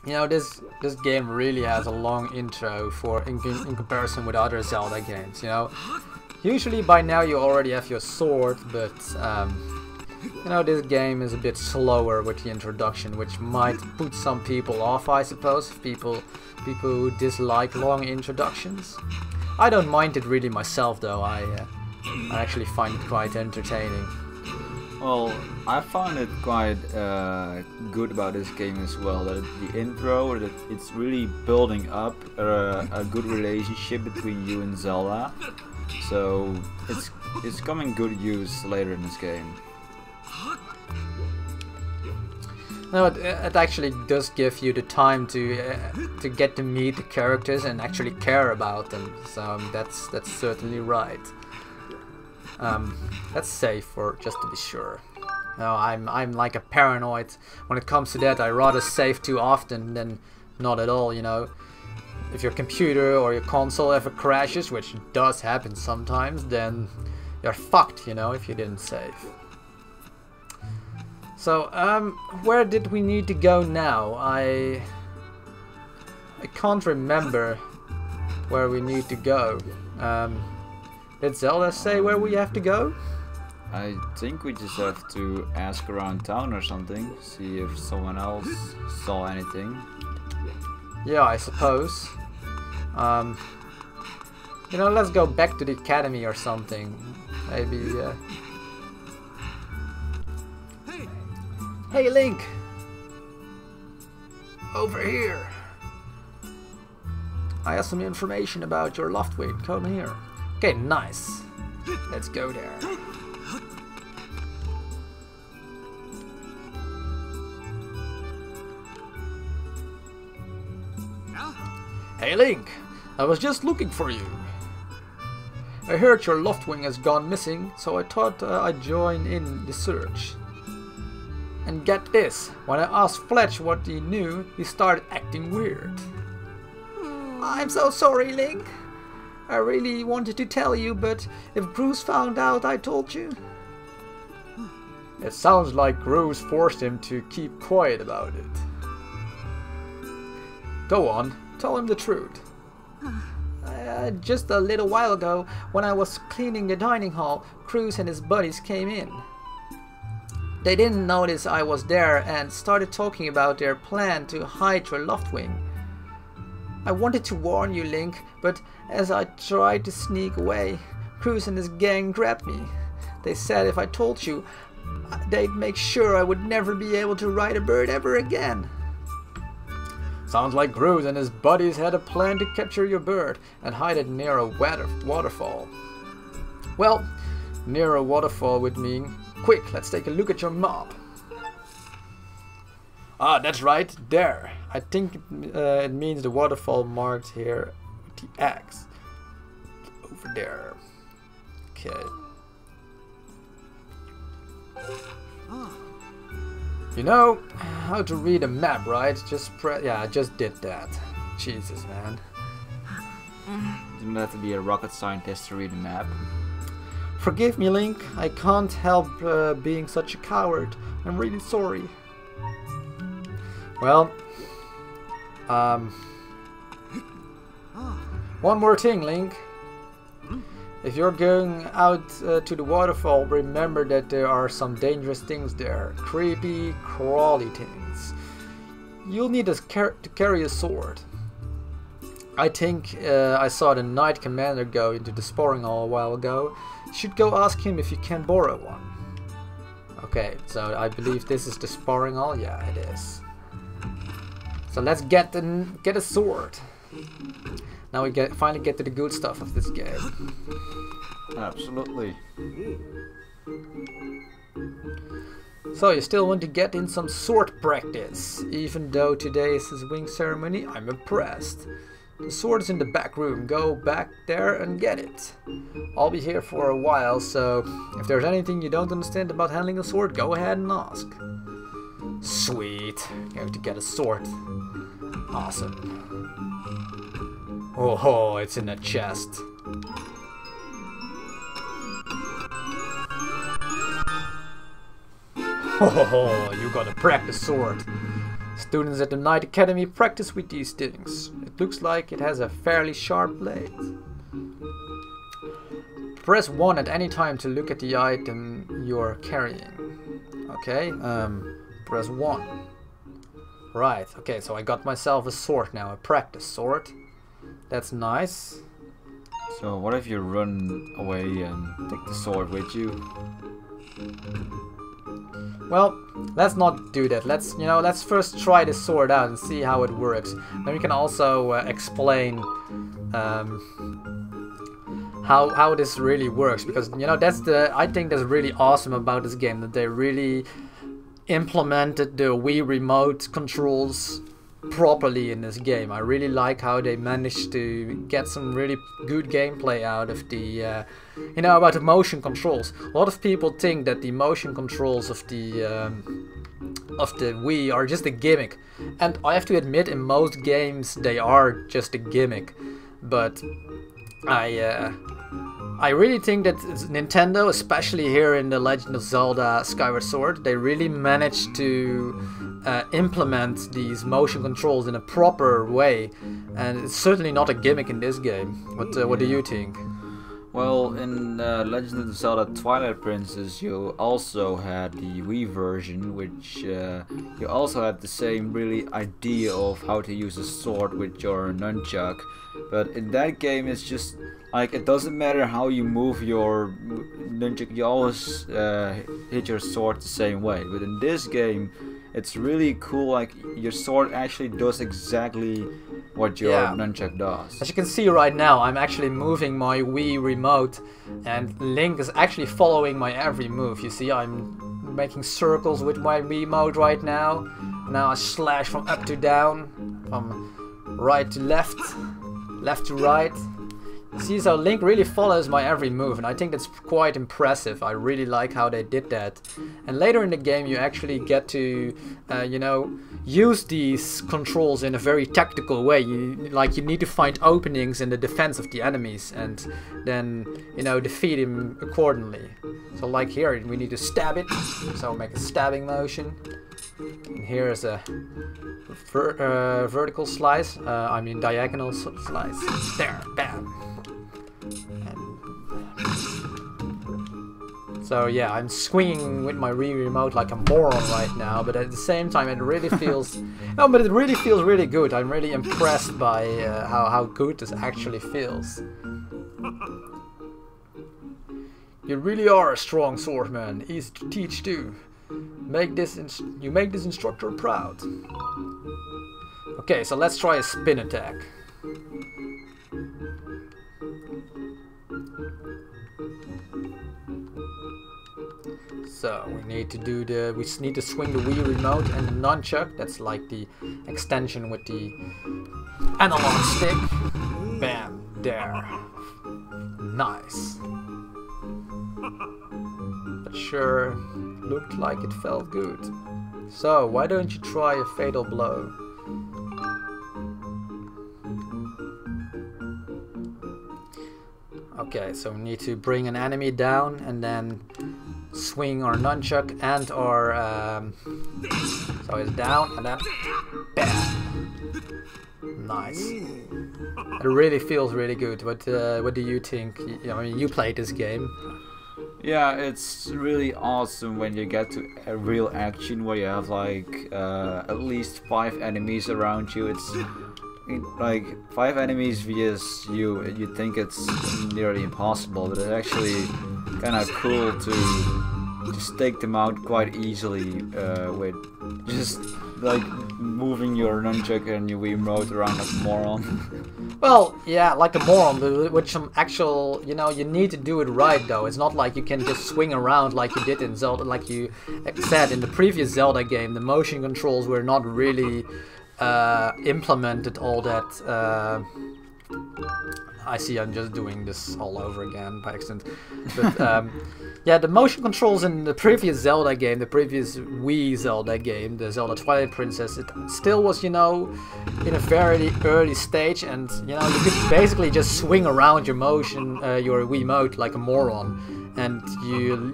You know, this game really has a long intro in comparison with other Zelda games. You know, usually by now you already have your sword, but you know, this game is a bit slower with the introduction, which might put some people off, I suppose. People who dislike long introductions. I don't mind it really myself, though. I actually find it quite entertaining. Well, I found it quite good about this game as well. That the intro, that it's really building up a good relationship between you and Zelda. So it's coming good use later in this game. No, it actually does give you the time to get to meet the characters and actually care about them. So that's certainly right. That's safe, for just to be sure. No, I'm like a paranoid when it comes to that. I rather save too often than not at all. You know, if your computer or your console ever crashes, which does happen sometimes, then you're fucked. You know, if you didn't save. So, where did we need to go now? I can't remember where we need to go. Did Zelda say where we have to go? I think we just have to ask around town or something, see if someone else saw anything. Yeah, I suppose. You know, let's go back to the academy or something. Maybe, Hey Link! Over here! I have some information about your Loftwing. Come here. Okay, nice. Let's go there. Hey Link! I was just looking for you. I heard your Loftwing has gone missing, so I thought I'd join in the search. And get this, when I asked Fletch what he knew, he started acting weird. I'm so sorry, Link. I really wanted to tell you, but if Bruce found out I told you... It sounds like Bruce forced him to keep quiet about it. Go on, tell him the truth. Just a little while ago, when I was cleaning the dining hall, Cruz and his buddies came in. They didn't notice I was there and started talking about their plan to hide your Loftwing. I wanted to warn you, Link, but as I tried to sneak away, Cruz and his gang grabbed me. They said if I told you, they'd make sure I would never be able to ride a bird ever again. Sounds like Cruz and his buddies had a plan to capture your bird and hide it near a waterfall. Well, near a waterfall would mean... Quick, let's take a look at your map. Ah, that's right, there. I think it means the waterfall marked here with the X. Over there. Okay. You know how to read a map, right? Just press. Yeah, I just did that. Jesus, man. You don't have to be a rocket scientist to read a map. Forgive me, Link. I can't help being such a coward. I'm really sorry. Well, one more thing, Link. If you're going out to the waterfall, remember that there are some dangerous things there. Creepy, crawly things. You'll need to carry a sword. I think I saw the Knight Commander go into the sparring hall a while ago. You should go ask him if you can borrow one. Okay, so I believe this is the sparring hall. Yeah, it is. So let's get a sword. Now we finally get to the good stuff of this game. Absolutely. So you still want to get in some sword practice. Even though today is his wing ceremony, I'm impressed. The sword is in the back room. Go back there and get it. I'll be here for a while, so if there's anything you don't understand about handling a sword, go ahead and ask. Sweet. Going to get a sword. Awesome. Oh, it's in a chest. Oh, you gotta practice sword. Students at the Knight Academy practice with these things. It looks like it has a fairly sharp blade. Press 1 at any time to look at the item you're carrying. Okay, press 1. Right, okay, so I got myself a sword now, a practice sword. That's nice. So what if you run away and take the sword with you? Well, let's not do that. Let's first try the sword out and see how it works. Then we can also explain how this really works, because I think that's really awesome about this game, that they really implemented the Wii remote controls properly in this game. I really like how they managed to get some really good gameplay out of the about the motion controls. A lot of people think that the motion controls of the Wii are just a gimmick, and I have to admit, in most games they are just a gimmick, but I really think that Nintendo, especially here in the Legend of Zelda Skyward Sword, they really managed to implement these motion controls in a proper way, and it's certainly not a gimmick in this game. What do you think? Well, in Legend of Zelda Twilight Princess, you also had the Wii version, which you also had the same really idea of how to use a sword with your nunchuck. But in that game, it's just like, it doesn't matter how you move your nunchuck, you always hit your sword the same way. But in this game, it's really cool, like your sword actually does exactly what your nunchuck does. As you can see right now, I'm actually moving my Wii remote, and Link is actually following my every move. You see, I'm making circles with my Wiimote right now. Now I slash from up to down, from right to left, left to right. See, so Link really follows my every move, and I think that's quite impressive. I really like how they did that. And later in the game you actually get to, use these controls in a very tactical way. You need to find openings in the defense of the enemies, and then, defeat him accordingly. So like here, we need to stab it, so make a stabbing motion. And here is a vertical slice, diagonal slice. There, bam. So yeah, I'm swinging with my Wii remote like a moron right now, but at the same time it really feels... it really feels really good. I'm really impressed by how good this actually feels. You really are a strong swordsman, easy to teach too. You make this instructor proud. Okay, so let's try a spin attack. So we need to swing the Wii remote and the nunchuck. That's like the extension with the analog stick. Bam, there. Nice. That sure looked like it felt good. So why don't you try a fatal blow? Okay, so we need to bring an enemy down and then swing our nunchuck and our so it's down and then bam. Nice. It really feels really good. What do you think? You played this game. Yeah, it's really awesome when you get to a real action where you have like at least 5 enemies around you. It's like 5 enemies vs you. You think it's nearly impossible, but it's actually kind of cool to just take them out quite easily with just like moving your nunchuck and your Wiimote around like a moron. Well, yeah, like a moron, but with some actual, you need to do it right though. It's not like you can just swing around like you did in Zelda, like you said in the previous Zelda game. The motion controls were not really implemented all that. I see, I'm just doing this all over again by accident. But yeah, the motion controls in the previous Zelda game, the previous Wii Zelda game, the Zelda Twilight Princess, it still was, in a very early stage, and you could basically just swing around your your Wiimote like a moron, and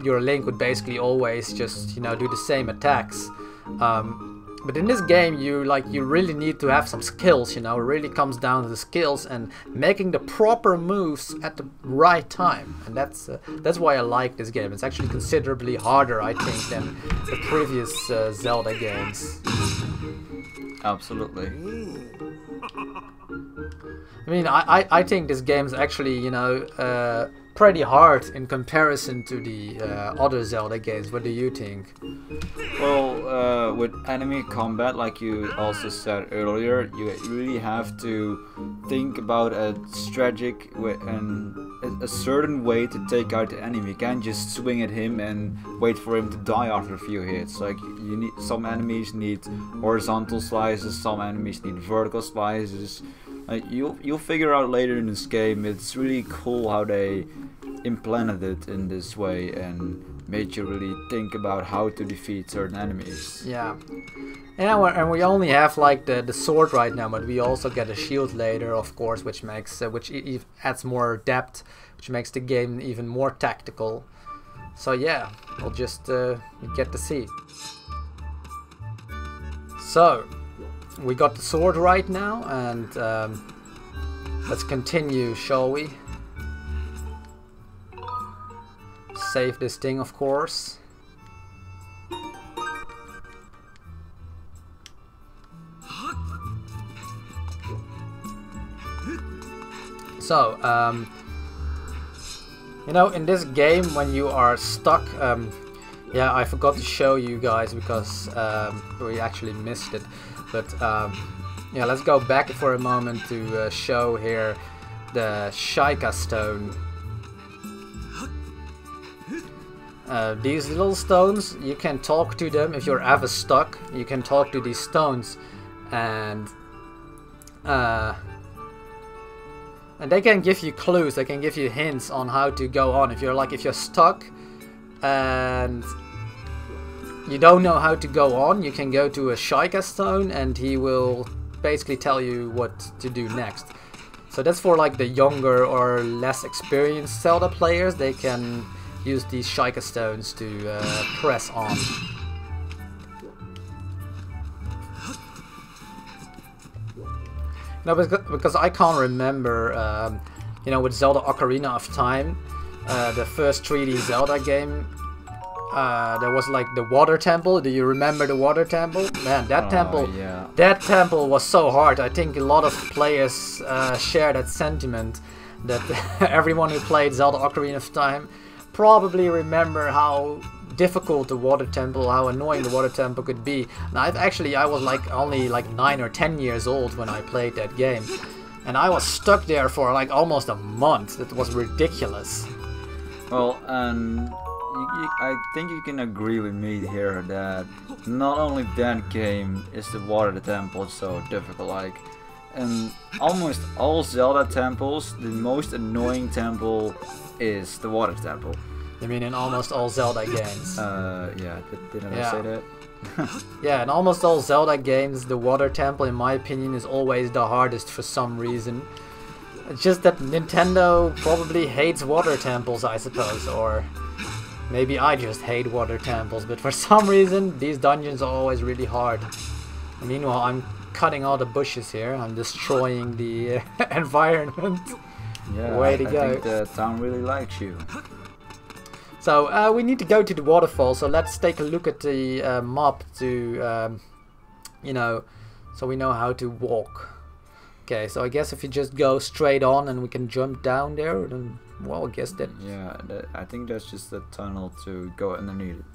your Link would basically always just do the same attacks. But in this game, you really need to have some skills, you know. It really comes down to the skills and making the proper moves at the right time, and that's why I like this game. It's actually considerably harder, I think, than the previous Zelda games. Absolutely. I mean, I think this game's actually, you know, pretty hard in comparison to the other Zelda games. What do you think? Well, with enemy combat, like you also said earlier, you really have to think about a strategic way and a certain way to take out the enemy. You can't just swing at him and wait for him to die after a few hits. Like, you need, some enemies need horizontal slices, some enemies need vertical slices. Like, you'll figure out later in this game. It's really cool how they implemented it in this way and made you really think about how to defeat certain enemies. Yeah, and we only have like the sword right now, but we also get a shield later, of course, which makes adds more depth, which makes the game even more tactical. So yeah, we'll just get to see. So we got the sword right now, and let's continue, shall we? Save this thing, of course. So, you know, in this game, when you are stuck, yeah, I forgot to show you guys because we actually missed it. But yeah, let's go back for a moment to show here the Shika Stone. These little stones, you can talk to them if you're ever stuck. You can talk to these stones, and they can give you clues. They can give you hints on how to go on. If you're stuck and you don't know how to go on, you can go to a Shika Stone, and he will basically tell you what to do next. So that's for like the younger or less experienced Zelda players. They can use these Shika Stones to press on. No, because I can't remember, you know, with Zelda Ocarina of Time, the first 3D Zelda game, there was like the water temple. Do you remember the water temple? Man, that temple, yeah. That temple was so hard. I think a lot of players share that sentiment, that everyone who played Zelda Ocarina of Time probably remember how difficult the water temple, how annoying the water temple could be. And I was like only like 9 or 10 years old when I played that game, and I was stuck there for like almost a month. That was ridiculous. Well, I think you can agree with me here that not only that game is the water temple so difficult, like in almost all Zelda temples, the most annoying temple is the water temple. You mean in almost all Zelda games? Yeah, didn't I say that? Yeah, in almost all Zelda games, the water temple, in my opinion, is always the hardest for some reason. It's just that Nintendo probably hates water temples, I suppose, or maybe I just hate water temples, but for some reason, these dungeons are always really hard. And meanwhile, I'm cutting all the bushes here. I'm destroying the environment. Yeah, way to go. I think the town really likes you. So we need to go to the waterfall, so let's take a look at the map to, you know, so we know how to walk. Okay, so I guess if you just go straight on and we can jump down there, then, well, I guess that... Yeah, I think that's just a tunnel to go underneath it.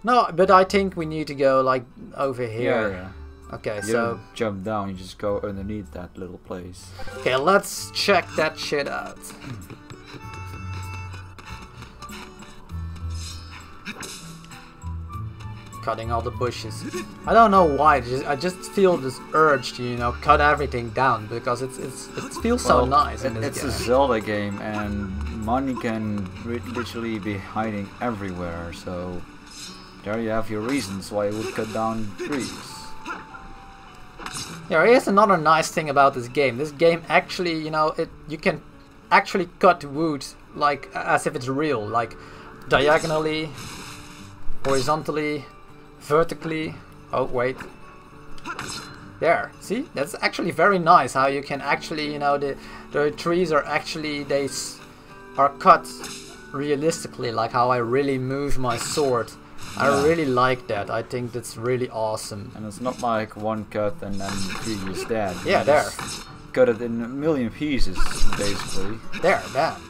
No, but I think we need to go, like, over here. Yeah. Okay, you so... don't jump down, you just go underneath that little place. Okay, let's check that shit out. Cutting all the bushes. I don't know why. I just feel this urge to, you know, cut everything down because it feels so nice in this game. It's a Zelda game, and money can literally be hiding everywhere. So there you have your reasons why you would cut down trees. Yeah, here's another nice thing about this game. This game actually, you know, you can actually cut wood like as if it's real, like diagonally, horizontally, vertically. Oh, wait. There, see? That's actually very nice how you can actually, you know, the trees are actually, are cut realistically, like how I really move my sword. I really like that. I think that's really awesome. And it's not like one cut and then the tree is dead. Yeah, there. Cut it in a million pieces, basically. There, bam.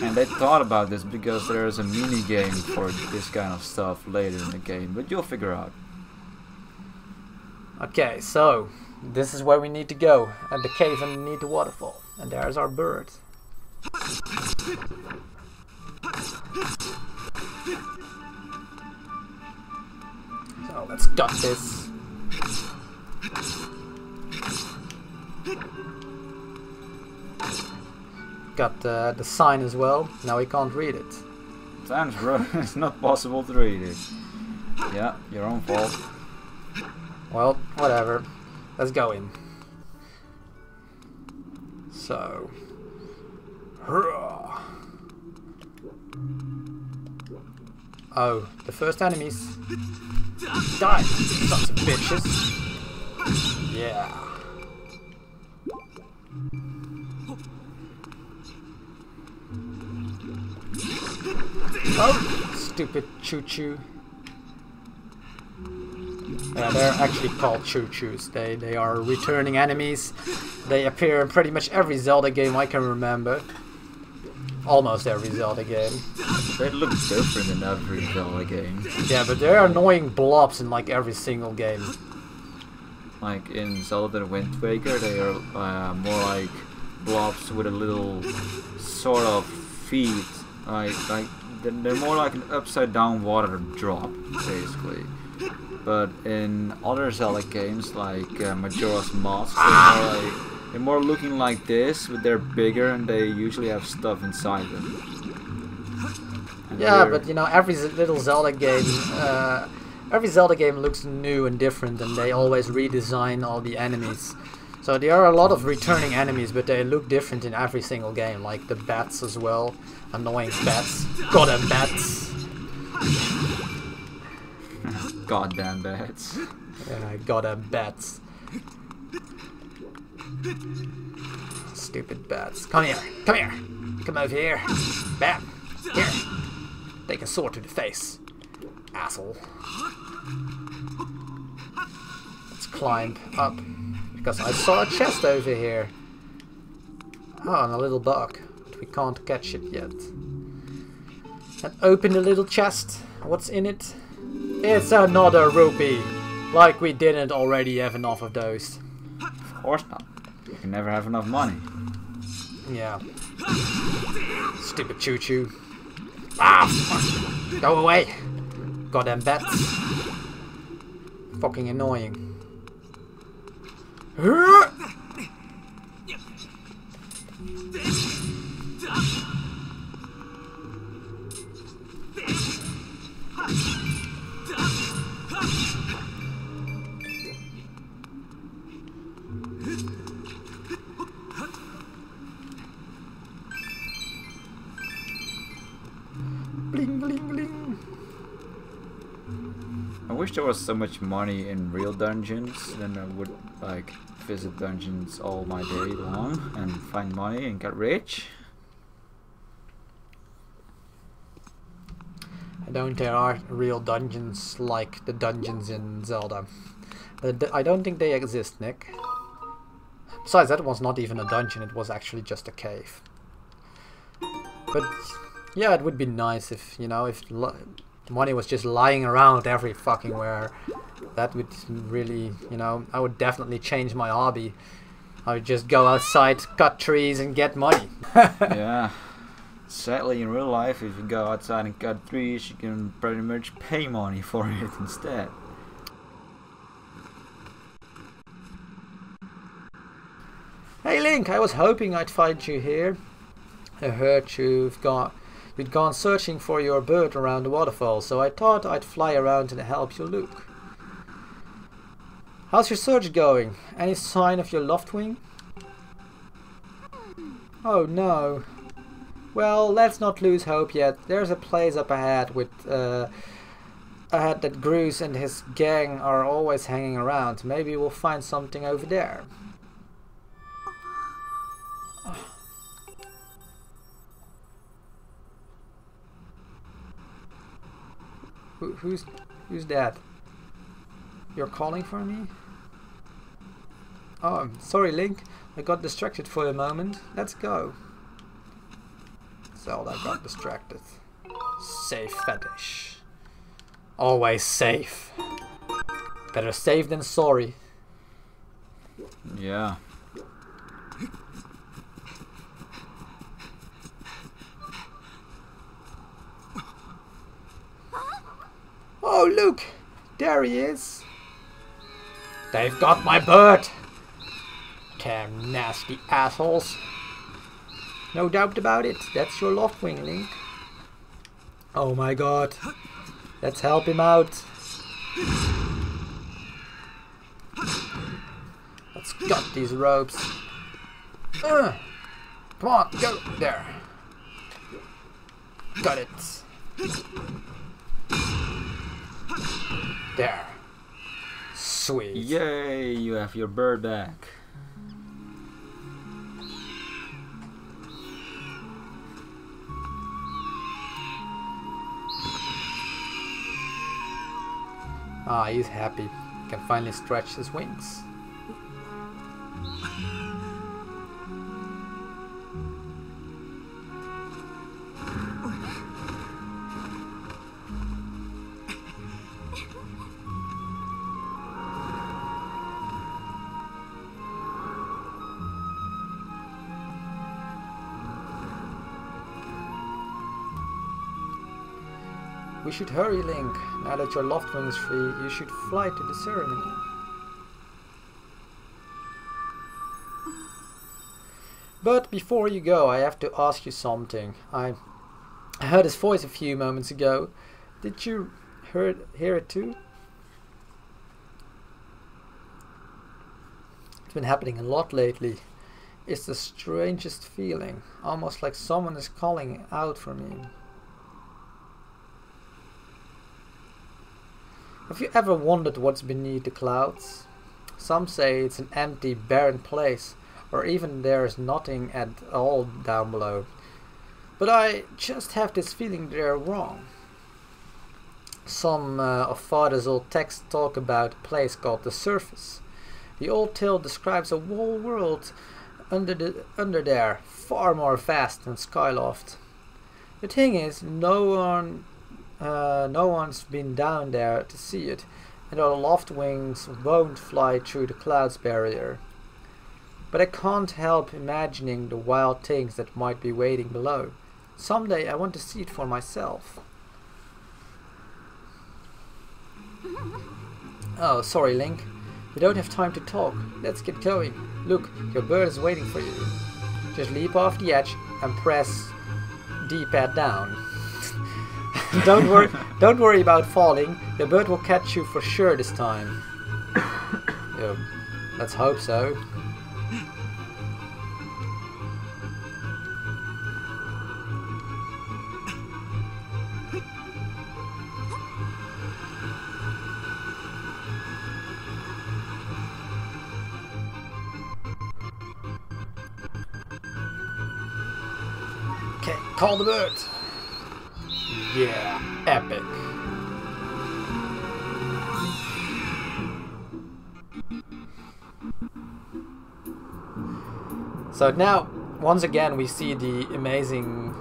And they thought about this because there's a mini game for this kind of stuff later in the game, but you'll figure out. Okay, so this is where we need to go, at the cave underneath the waterfall. And there's our bird. So let's gut this. Got the sign as well. Now we can't read it. Thanks, bro. It's not possible to read it. Yeah, your own fault. Well, whatever. Let's go in. So. Oh, the first enemies. Die, sons of bitches. Yeah. Oh, stupid choo-choo. Yeah, they're actually called choo-choos. They are returning enemies. They appear in pretty much every Zelda game I can remember. Almost every Zelda game. They look different in every Zelda game. Yeah, but they're annoying blobs in like every single game. Like in Zelda the Wind Waker, they are more like blobs with a little sort of feet. Like they're more like an upside down water drop, basically. But in other Zelda games, like Majora's Mask, they're more looking like this, but they're bigger and they usually have stuff inside them. And yeah, but you know, every little Zelda game, looks new and different, and they always redesign all the enemies. So there are a lot of returning enemies, but they look different in every single game, like the bats as well. Annoying bats. Goddamn bats. Goddamn bats. Yeah, goddamn bats. Stupid bats. Come here. Come here. Come over here. Bam. Here. Take a sword to the face. Asshole. Let's climb up. Because I saw a chest over here. Oh, and a little bug. But we can't catch it yet. And open the little chest. What's in it? It's another rupee. Like we didn't already have enough of those. Of course not. You can never have enough money. Yeah. Stupid choo-choo. Ah! Go away! Goddamn bats. Fucking annoying. Bling, bling, bling. I wish there was so much money in real dungeons, then I would like visit dungeons all my day long and find money and get rich. I don't think there are real dungeons like the dungeons in Zelda. I don't think they exist, Nick. Besides, that was not even a dungeon, it was actually just a cave. But yeah, it would be nice if, you know, if money was just lying around every fucking where. That would really, you know, I would definitely change my hobby. I would just go outside, cut trees and get money. Yeah. Sadly, in real life, if you go outside and cut trees, you can pretty much pay money for it instead. Hey Link, I was hoping I'd find you here. I heard you'd gone searching for your bird around the waterfall, so I thought I'd fly around and help you look. How's your search going? Any sign of your loved wing? Oh no. Well, let's not lose hope yet. There's a place up ahead with I heard that Groose and his gang are always hanging around. Maybe we'll find something over there. Who's that? You're calling for me? Oh, sorry Link. I got distracted for a moment. Let's go. Zelda got distracted. Safe fetish. Always safe. Better safe than sorry. Yeah. Oh look! There he is! They've got my bird! Damn nasty assholes! No doubt about it, that's your Loftwing, Link. Oh my god. Let's help him out. Let's cut these ropes. Come on, go! There. Got it. There. Sweet. Yay, you have your bird back. Ah, he's happy. He can finally stretch his wings. We should hurry, Link. Now that your Loftwing is free, you should fly to the ceremony. But before you go, I have to ask you something. I heard his voice a few moments ago. Did you hear it too? It's been happening a lot lately. It's the strangest feeling. Almost like someone is calling out for me. Have you ever wondered what's beneath the clouds? Some say it's an empty, barren place, or even there's nothing at all down below. But I just have this feeling they're wrong. Some of Father's old texts talk about a place called the Surface. The old tale describes a whole world under there, far more vast than Skyloft. The thing is, no one's been down there to see it, and our Loftwings won't fly through the clouds barrier. But I can't help imagining the wild things that might be waiting below. Someday I want to see it for myself. Oh, sorry Link. We don't have time to talk. Let's get going. Look, your bird is waiting for you. Just leap off the edge and press D-pad down. Don't worry about falling. The bird will catch you for sure this time. Yeah, let's hope so. Okay, call the bird. Yeah, epic. So now, once again, we see the amazing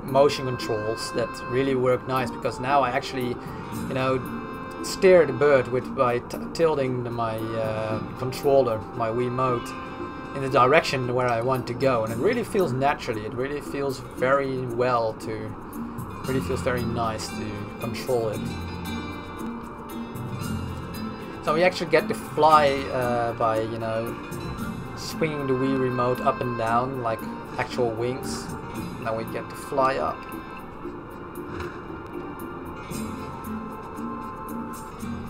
motion controls that really work nice, because now I actually, you know, steer the bird by tilting my controller, my Wiimote, in the direction where I want to go, and it really feels naturally. It really feels very well to. Really feels very nice to control it. So we actually get to fly by, you know, swinging the Wii remote up and down like actual wings. Now we get to fly up.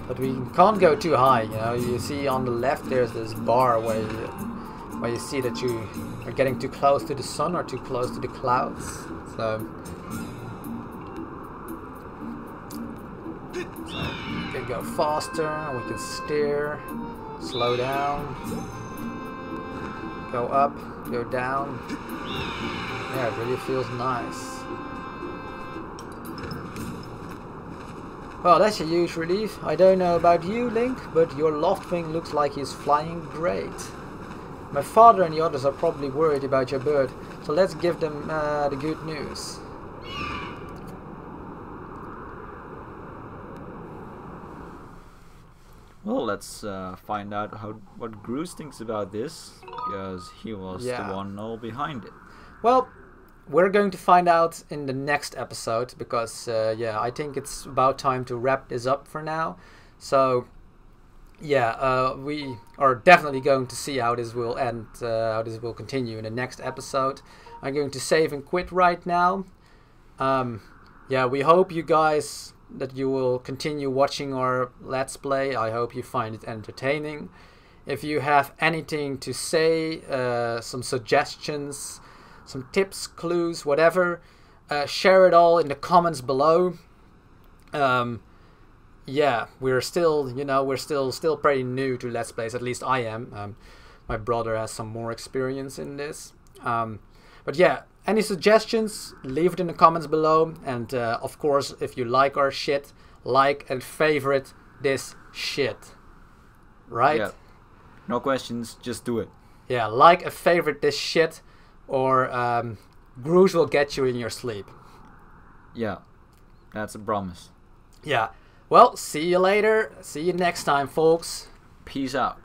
But we can't go too high, you know. You see on the left there's this bar where you see that you are getting too close to the sun or too close to the clouds. So go faster, we can steer, slow down, go up, go down. Yeah, it really feels nice. Well, that's a huge relief. I don't know about you, Link, but your Loftwing looks like he's flying great. My father and the others are probably worried about your bird, so let's give them the good news. Well, let's find out what Groose thinks about this, because he was the one all behind it. Well, we're going to find out in the next episode, because yeah, I think it's about time to wrap this up for now. So yeah, we are definitely going to see how this will end, how this will continue in the next episode. I'm going to save and quit right now. Yeah, we hope you guys that you will continue watching our Let's Play. I hope you find it entertaining. If you have anything to say, some suggestions, some tips, clues, whatever, share it all in the comments below. Yeah, we're still, you know, we're still pretty new to Let's Plays. At least I am. My brother has some more experience in this. But yeah, any suggestions, leave it in the comments below. And of course, if you like our shit, like and favorite this shit. Right? Yeah. No questions, just do it. Yeah, like and favorite this shit, or Groose will get you in your sleep. Yeah, that's a promise. Yeah. Well, see you later. See you next time, folks. Peace out.